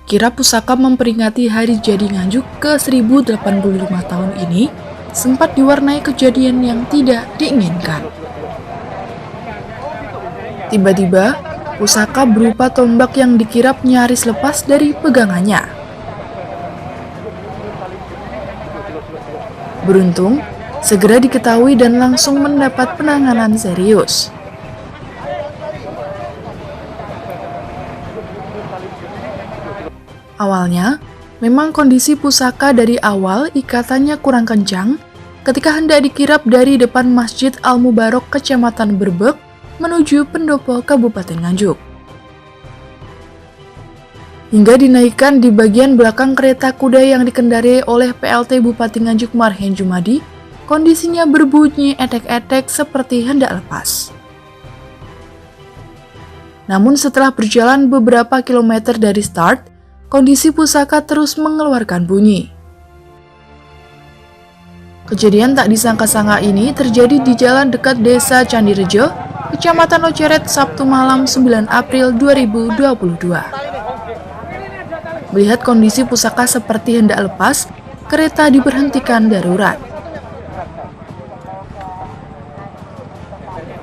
Kirap pusaka memperingati hari jadi Nganjuk ke 1085 tahun ini sempat diwarnai kejadian yang tidak diinginkan. Tiba-tiba, pusaka berupa tombak yang dikirap nyaris lepas dari pegangannya. Beruntung, segera diketahui dan langsung mendapat penanganan serius. Awalnya, memang kondisi pusaka dari awal ikatannya kurang kencang ketika hendak dikirap dari depan Masjid Al-Mubarok Kecamatan Berbek menuju Pendopo Kabupaten Nganjuk. Hingga dinaikkan di bagian belakang kereta kuda yang dikendarai oleh PLT Bupati Nganjuk Marhen Jumadi, kondisinya berbunyi etek-etek seperti hendak lepas. Namun setelah berjalan beberapa kilometer dari start, kondisi pusaka terus mengeluarkan bunyi. Kejadian tak disangka-sangka ini terjadi di jalan dekat Desa Candirejo, Kecamatan Oceret, Sabtu malam 9 April 2022. Melihat kondisi pusaka seperti hendak lepas, kereta diberhentikan darurat.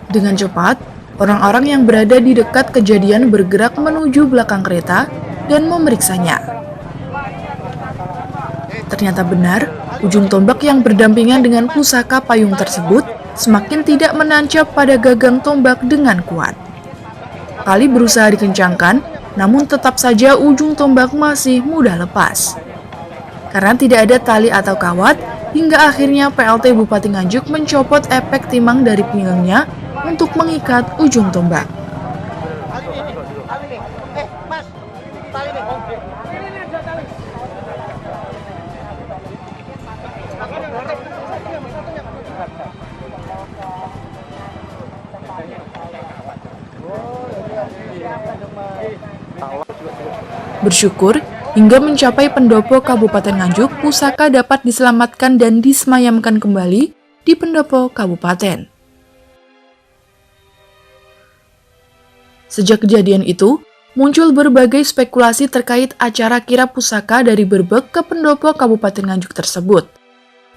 Dengan cepat, orang-orang yang berada di dekat kejadian bergerak menuju belakang kereta dan memeriksanya. Ternyata benar, ujung tombak yang berdampingan dengan pusaka payung tersebut semakin tidak menancap pada gagang tombak dengan kuat. Tali berusaha dikencangkan, namun tetap saja ujung tombak masih mudah lepas. Karena tidak ada tali atau kawat, hingga akhirnya PLT Bupati Nganjuk mencopot epek timang dari pinggangnya untuk mengikat ujung tombak. Bersyukur, hingga mencapai Pendopo Kabupaten Nganjuk, pusaka dapat diselamatkan dan disemayamkan kembali di Pendopo Kabupaten. Sejak kejadian itu, muncul berbagai spekulasi terkait acara kirap pusaka dari Berbek ke Pendopo Kabupaten Nganjuk tersebut.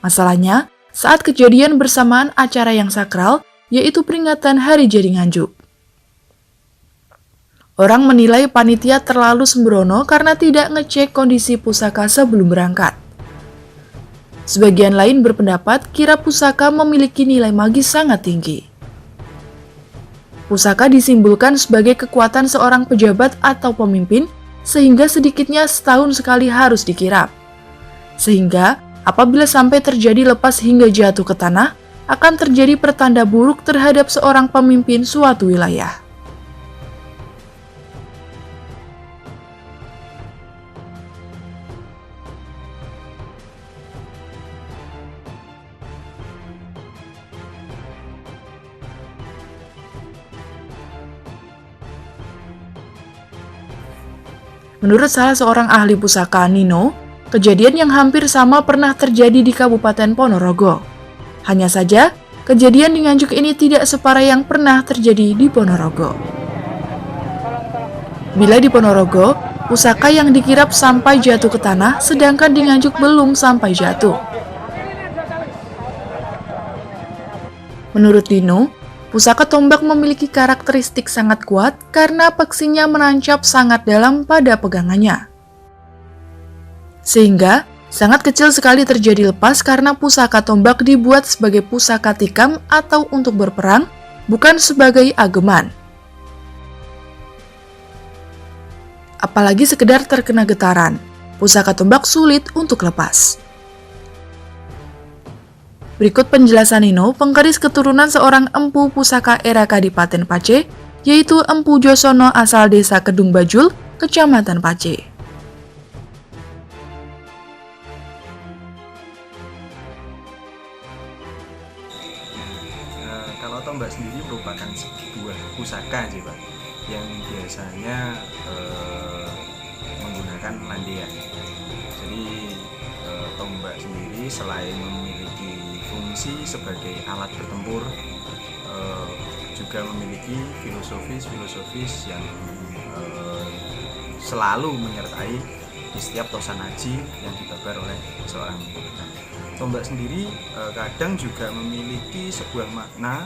Masalahnya, saat kejadian bersamaan acara yang sakral, yaitu peringatan Hari Jadi Nganjuk. Orang menilai panitia terlalu sembrono karena tidak ngecek kondisi pusaka sebelum berangkat. Sebagian lain berpendapat kirap pusaka memiliki nilai magis sangat tinggi. Pusaka disimbolkan sebagai kekuatan seorang pejabat atau pemimpin, sehingga sedikitnya setahun sekali harus dikirap. Sehingga, apabila sampai terjadi lepas hingga jatuh ke tanah, akan terjadi pertanda buruk terhadap seorang pemimpin suatu wilayah. Menurut salah seorang ahli pusaka, Nino, kejadian yang hampir sama pernah terjadi di Kabupaten Ponorogo. Hanya saja, kejadian di Nganjuk ini tidak separah yang pernah terjadi di Ponorogo. Bila di Ponorogo, pusaka yang dikirap sampai jatuh ke tanah, sedangkan di Nganjuk belum sampai jatuh. Menurut Nino, pusaka tombak memiliki karakteristik sangat kuat karena peksinya menancap sangat dalam pada pegangannya. Sehingga, sangat kecil sekali terjadi lepas karena pusaka tombak dibuat sebagai pusaka tikam atau untuk berperang, bukan sebagai ageman. Apalagi sekedar terkena getaran, pusaka tombak sulit untuk lepas. Berikut penjelasan Nino, pengkeris keturunan seorang empu pusaka era Kadipaten Pace, yaitu Empu Josono asal desa Kedung Bajul, Kecamatan Pace. Kalau tombak sendiri merupakan sebuah pusaka sih Pak, yang biasanya menggunakan landian. Jadi tombak sendiri selain memiliki fungsi sebagai alat bertempur, juga memiliki filosofis yang selalu menyertai di setiap tosanaji yang dibabar oleh seorang guru. Nah, tombak sendiri kadang juga memiliki sebuah makna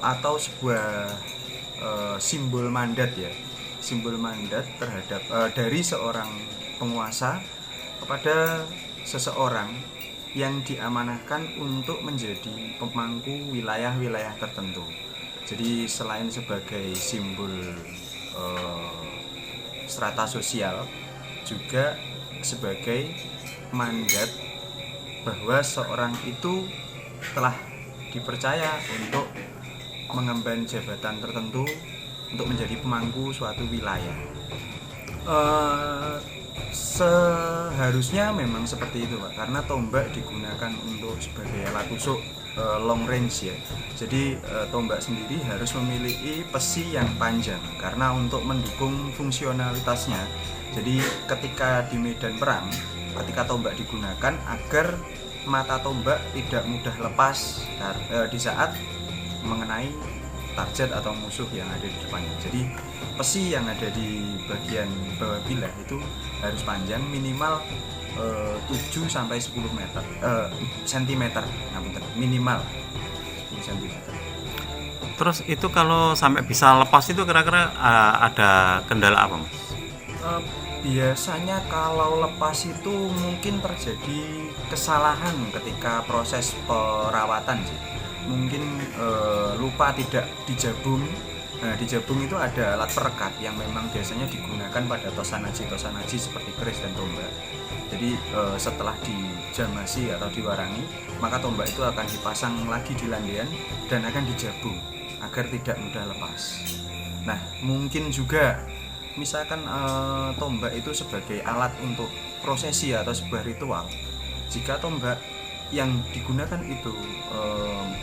atau sebuah simbol mandat ya, simbol mandat terhadap dari seorang penguasa kepada seseorang yang diamanahkan untuk menjadi pemangku wilayah-wilayah tertentu. Jadi selain sebagai simbol strata sosial, juga sebagai mandat bahwa seorang itu telah dipercaya untuk mengemban jabatan tertentu untuk menjadi pemangku suatu wilayah. Seharusnya memang seperti itu Pak, karena tombak digunakan untuk sebagai alat tusuk long range ya. Jadi tombak sendiri harus memiliki pesi yang panjang karena untuk mendukung fungsionalitasnya. Jadi ketika di medan perang, ketika tombak digunakan agar mata tombak tidak mudah lepas di saat mengenai target atau musuh yang ada di depannya. Jadi pesi yang ada di bagian bawah bilah itu harus panjang minimal 7 sampai 10 meter cm, minimal 10 cm. Terus itu kalau sampai bisa lepas itu kira-kira ada kendala apa Mas? Biasanya kalau lepas itu mungkin terjadi kesalahan ketika proses perawatan sih. Mungkin lupa tidak dijabung. Nah, di jabung itu ada alat perekat yang memang biasanya digunakan pada tosanaji seperti keris dan tombak. Jadi setelah dijamasi atau diwarangi, maka tombak itu akan dipasang lagi di landian dan akan dijabung agar tidak mudah lepas. Nah, mungkin juga misalkan tombak itu sebagai alat untuk prosesi atau sebuah ritual. Jika tombak yang digunakan itu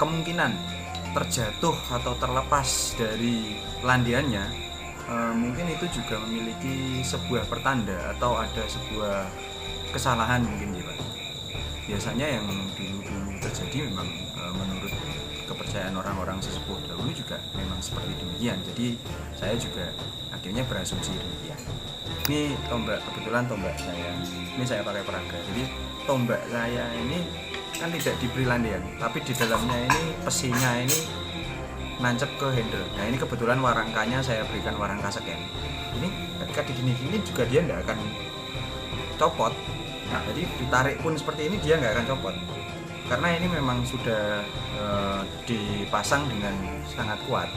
kemungkinan terjatuh atau terlepas dari landiannya, mungkin itu juga memiliki sebuah pertanda atau ada sebuah kesalahan mungkin ya Pak. Biasanya yang dulu terjadi memang menurut kepercayaan orang-orang sesepuh dahulu juga memang seperti demikian. Jadi saya juga akhirnya berasumsi demikian. Ini tombak, kebetulan tombak saya ini saya pakai peraga. Jadi tombak saya ini kan tidak diberi landian, tapi di dalamnya ini pesinya ini nancep ke handle. Nah ini kebetulan warangkanya saya berikan warangka seken. Ini ketika digini-gini juga dia tidak akan copot. Nah, jadi ditarik pun seperti ini dia nggak akan copot, karena ini memang sudah dipasang dengan sangat kuat.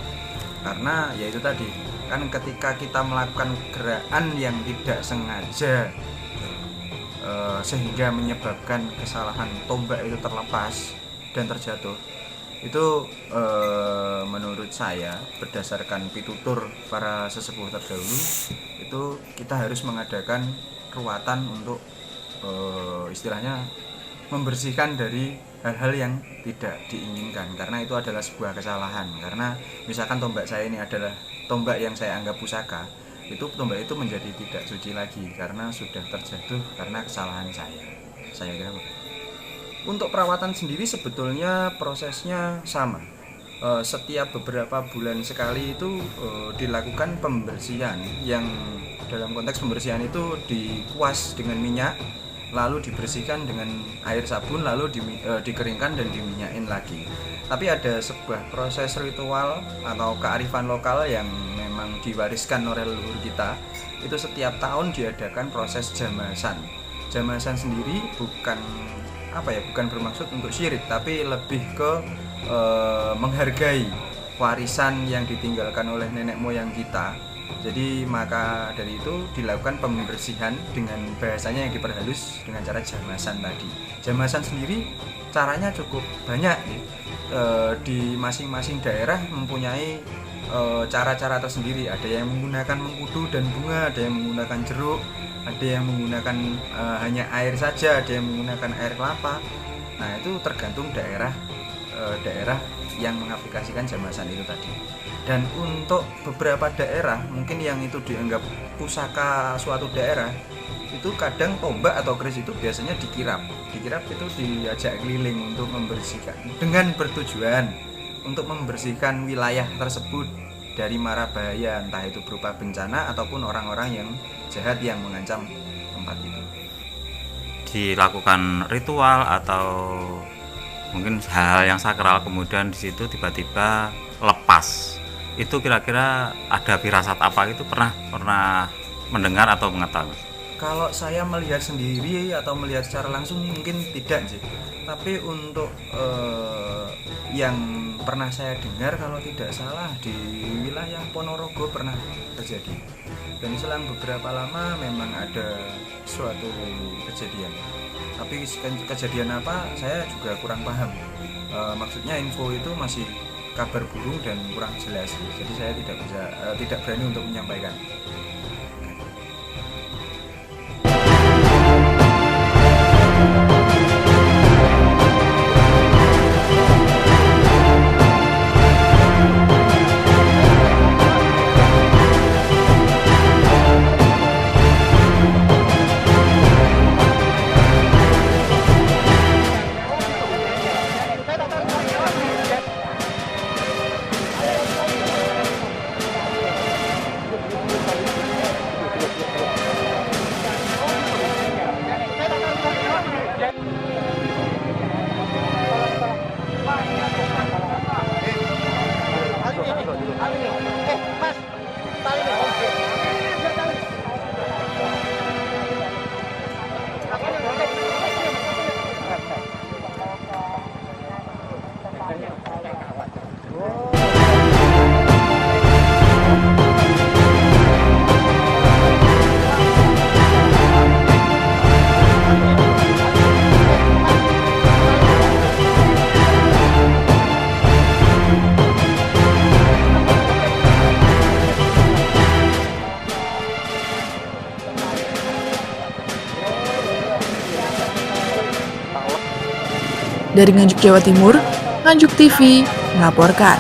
Karena yaitu tadi kan ketika kita melakukan gerakan yang tidak sengaja sehingga menyebabkan kesalahan tombak itu terlepas dan terjatuh, itu menurut saya berdasarkan pitutur para sesepuh terdahulu itu kita harus mengadakan ruatan untuk istilahnya membersihkan dari hal-hal yang tidak diinginkan, karena itu adalah sebuah kesalahan. Karena misalkan tombak saya ini adalah tombak yang saya anggap pusaka, itu tombak itu menjadi tidak suci lagi karena sudah terjatuh karena kesalahan saya kira. Untuk perawatan sendiri sebetulnya prosesnya sama. Setiap beberapa bulan sekali itu dilakukan pembersihan, yang dalam konteks pembersihan itu dikuas dengan minyak, lalu dibersihkan dengan air sabun, lalu dikeringkan dan diminyakin lagi. Tapi ada sebuah proses ritual atau kearifan lokal yang memang diwariskan oleh leluhur kita. Itu setiap tahun diadakan proses jamasan. Jamasan sendiri bukan bermaksud untuk syirik, tapi lebih ke menghargai warisan yang ditinggalkan oleh nenek moyang kita. Jadi maka dari itu dilakukan pembersihan dengan bahasanya yang diperhalus dengan cara jamasan tadi. Jamasan sendiri caranya cukup banyak nih. Di masing-masing daerah mempunyai cara-cara tersendiri. Ada yang menggunakan mengkudu dan bunga, ada yang menggunakan jeruk, ada yang menggunakan hanya air saja, ada yang menggunakan air kelapa. Nah itu tergantung daerah yang mengaplikasikan jamasan itu tadi. Dan untuk beberapa daerah mungkin yang itu dianggap pusaka suatu daerah, itu kadang tombak atau keris itu biasanya dikirap itu diajak keliling untuk membersihkan, dengan bertujuan untuk membersihkan wilayah tersebut dari mara bahaya, entah itu berupa bencana ataupun orang-orang yang jahat yang mengancam tempat itu. Dilakukan ritual atau mungkin hal-hal yang sakral, kemudian di situ tiba-tiba lepas. Itu kira-kira ada firasat apa itu, pernah mendengar atau mengetahui? Kalau saya melihat sendiri atau melihat secara langsung mungkin tidak sih. Tapi untuk yang pernah saya dengar, kalau tidak salah di wilayah Ponorogo pernah terjadi. Dan selang beberapa lama memang ada suatu kejadian. Tapi kejadian apa saya juga kurang paham. Maksudnya info itu masih kabar burung dan kurang jelas. Jadi saya tidak berani untuk menyampaikan. Dari Nganjuk, Jawa Timur, Nganjuk TV melaporkan.